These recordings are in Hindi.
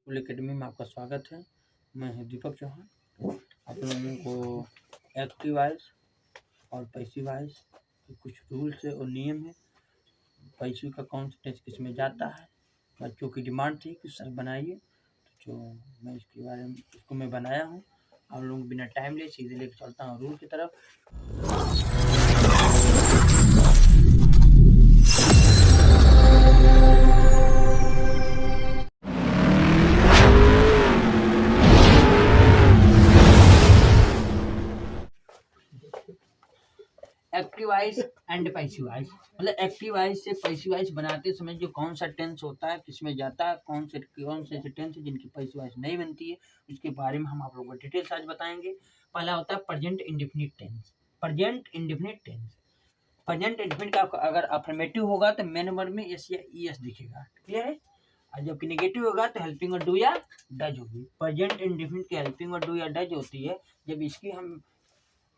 स्कूल एकेडमी में आपका स्वागत है। मैं हूं दीपक चौहान। आप लोगों को एक्टिव वॉइस और पैसिव वॉइस के कुछ रूल्स और नियम है। पैसिव का कौन सा टेंस किस में जाता है, बच्चों की डिमांड थी कि सर बनाइए, तो जो मैं इसके बारे में इसको मैं बनाया हूँ। आप लोग बिना टाइम ले सीधे लेकर चलता हूँ रूल की तरफ। Active voice and passive voice, मतलब एक्टिव वॉइस से पैसिव वॉइस बनाते समय जो कौन सा टेंस होता है, किसमें जाता है, कौन से टेंस है जिनकी पैसिव वॉइस नहीं बनती है, उसके बारे में हम आप लोगों को डिटेल्स आज बताएंगे। पहला होता है present indefinite tense. Present indefinite tense, present indefinite का अगर अफर्मेटिव होगा तो मेन वर्ब में एस या ईएस दिखेगा, क्लियर है। और जबकि नेगेटिव होगा तो हेल्पिंग वर्ड डू या डज होगी। प्रेजेंट इंडेफिनिट की हेल्पिंग वर्ड डू या डज होती है। जब इसकी हम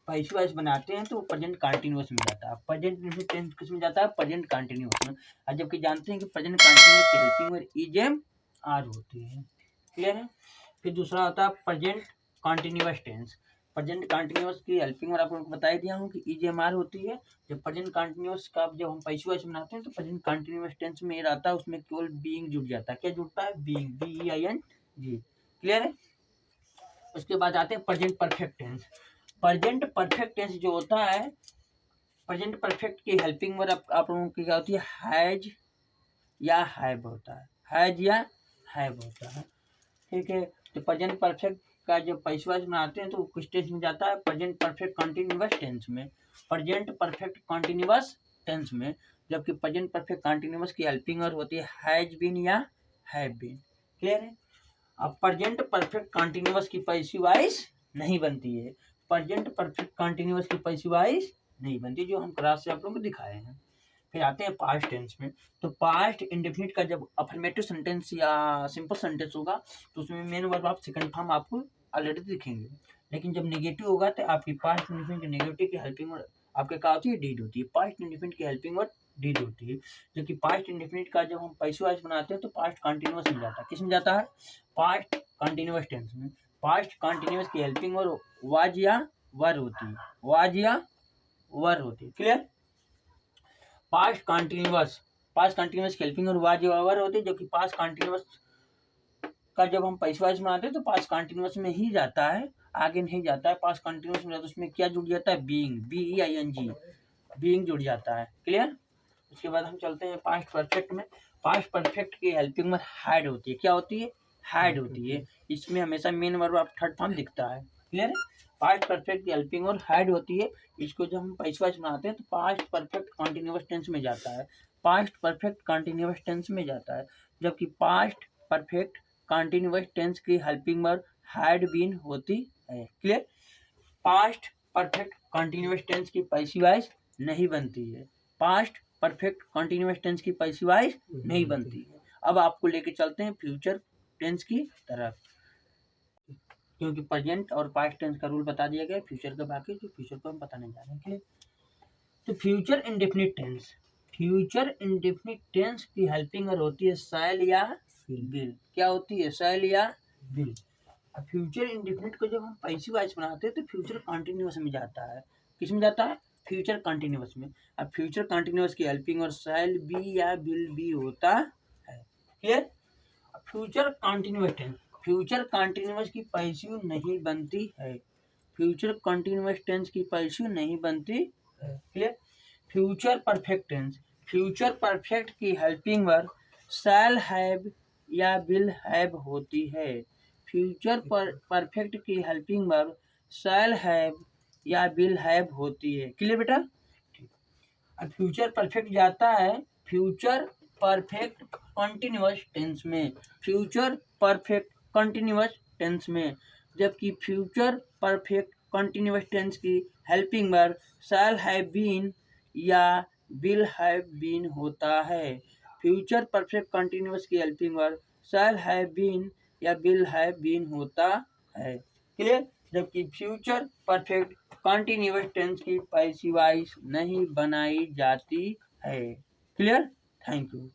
पैसिव वॉइस बनाते हैं तो प्रेजेंट कंटिन्यूअस में जाता है। प्रेजेंट इंडेफिनिट टेंस किस में जाता है? प्रेजेंट कंटिन्यूअस में। और जबकि जानते हैं कि प्रेजेंट कंटिन्यूअस की helping word is am are होती है, क्लियर है। फिर दूसरा होता है present continuous tense. Present continuous की हेल्पिंग वर्ड आप लोगों को बता ही दिया हूँ कि इज एम आर होती है। जब प्रेजेंट कंटिन्यूअस का जब हम पैसिव वॉइस बनाते हैं तो प्रेजेंट कंटिन्यूअस टेंस में रहता है, उसमें केवल बीइंग जुड़ जाता है। क्या जुड़ता है? बीइंग, BEING, क्लियर है। उसके बाद आते हैं present perfect tense. Present perfect tense जो होता है, प्रेजेंट परफेक्ट की हेल्पिंग वर्ड आप लोगों की क्या होती है? हैज या हैव होता है। हैज या हैव होता है, ठीक है। तो प्रेजेंट परफेक्ट का जब पैसिव वॉइस बनाते हैं तो किस टेंस में जाता है? प्रेजेंट परफेक्ट कंटिन्यूअस टेंस में। प्रेजेंट परफेक्ट कंटिन्यूअस टेंस में। जबकि प्रेजेंट परफेक्ट कंटिन्यूअस की हेल्पिंग वर्ड होती है हैज बीन या हैव बीन, क्लियर है। अब प्रेजेंट परफेक्ट कंटिन्यूअस की पैसिव वॉइस नहीं बनती है। प्रेजेंट परफेक्ट कंटिन्यूअस की पैसिव वॉइस नहीं बनती, जो हम क्लास से आप लोगों को दिखाए हैं। फिर आते हैं पास्ट टेंस में। तो पास्ट इंडेफिनिट का जब अफर्मेटिव सेंटेंस या सिंपल सेंटेंस होगा तो उसमें मेन वर्ब आप सेकंड फॉर्म आपको ऑलरेडी दिखेंगे। लेकिन जब नेगेटिव होगा तो आपकी पास्ट इंडेफिनिट की नेगेटिव की हेल्पिंग वर्ड आपके क्या होती है? डीड होती है। पास्ट इंडेफिनिट की हेल्पिंग वर्ड डीड होती है। जो कि पास्ट इंडेफिनिट का जब हम पैसिव वॉइस बनाते हैं तो पास्ट कंटिन्यूअस में जाता है। किस में जाता है? पास्ट कंटिन्यूअस टेंस में। पास्ट कंटिन्यूअस की हेल्पिंग वर्ड वाज या वर होती है। वाज या वर होती है, क्लियर। पास्ट कंटिन्यूअस की हेल्पिंग वर्ड वाज या वर होती है। जो कि पास्ट कंटिन्यूअस का जब हम पैसिव वॉइस बनाते हैं तो पास्ट कंटिन्यूअस में ही जाता है, आगे नहीं जाता है। पास्ट कंटिन्यूअस में जाता है, उसमें क्या जुड़ जाता है? बीइंग, BEING, बीइंग जुड़ जाता है, क्लियर। उसके बाद हम चलते हैं पास्ट परफेक्ट में। पास्ट परफेक्ट की हेल्पिंग वर्ड हैड होती है। क्या होती है? हैड होती है। इसमें हमेशा मेन वर्ब आप थर्ड फॉर्म दिखता है, क्लियर है। पास्ट परफेक्ट की हेल्पिंग वर्ड हैड होती है। इसको जब हम पैसिव वॉइस बनाते हैं तो पास्ट परफेक्ट कंटिन्यूअस टेंस में जाता है। पास्ट परफेक्ट कंटिन्यूअस टेंस में जाता है। जबकि पास्ट परफेक्ट कंटिन्यूअस टेंस की हेल्पिंग वर्ड हैड बीन होती है, clear. Past perfect continuous tense की पैसिव वॉइस नहीं बनती है। पास्ट परफेक्ट कंटिन्यूअस टेंस की पैसिव वॉइस नहीं बनती है। अब आपको लेके चलते हैं फ्यूचर टेंस की तरफ, क्योंकि प्रेजेंट और पास्ट टेंस का रूल बता दिया गया, फ्यूचर का बाकी जो फ्यूचर को हम बताने जा रहे हैं। तो future indefinite tense, future indefinite tense की हेल्पिंग वर्ड होती है शैल या विल। क्या होती है? शैल या विल। अब फ्यूचर इंडेफिनिट को जब हम पैसिव वॉइस बनाते हैं तो फ्यूचर कंटिन्यूअस में जाता है। किस में जाता है? फ्यूचर कंटिन्यूअस में। अब फ्यूचर कंटिन्यूअस की हेल्पिंग वर्ड शैल बी या विल बी होता है, clear. Future continuous tense, future continuous की पैसिव नहीं बनती है। फ्यूचर कंटिन्यूअस टेंस की पैसिव नहीं बनती है, clear. Future perfect tense, future perfect की हेल्पिंग वर्ड शैल हैव या विल हैव होती है। फ्यूचर परफेक्ट की हेल्पिंग वर्ब शैल हैव या विल हैव होती है, क्लियर बेटा। अब फ्यूचर परफेक्ट जाता है फ्यूचर परफेक्ट कंटिन्यूअस टेंस में। फ्यूचर परफेक्ट कंटिन्यूअस टेंस में। जबकि फ्यूचर परफेक्ट कंटिन्यूअस टेंस की helping verb shall have been या विल हैव बीन होता है। फ्यूचर परफेक्ट कंटिन्यूअस की helping verb shall have been या विल हैव बीन होता है, क्लियर। जबकि फ्यूचर परफेक्ट कंटिन्यूअस टेंस की पैसिव वॉइस नहीं बनाई जाती है, क्लियर। Thank you.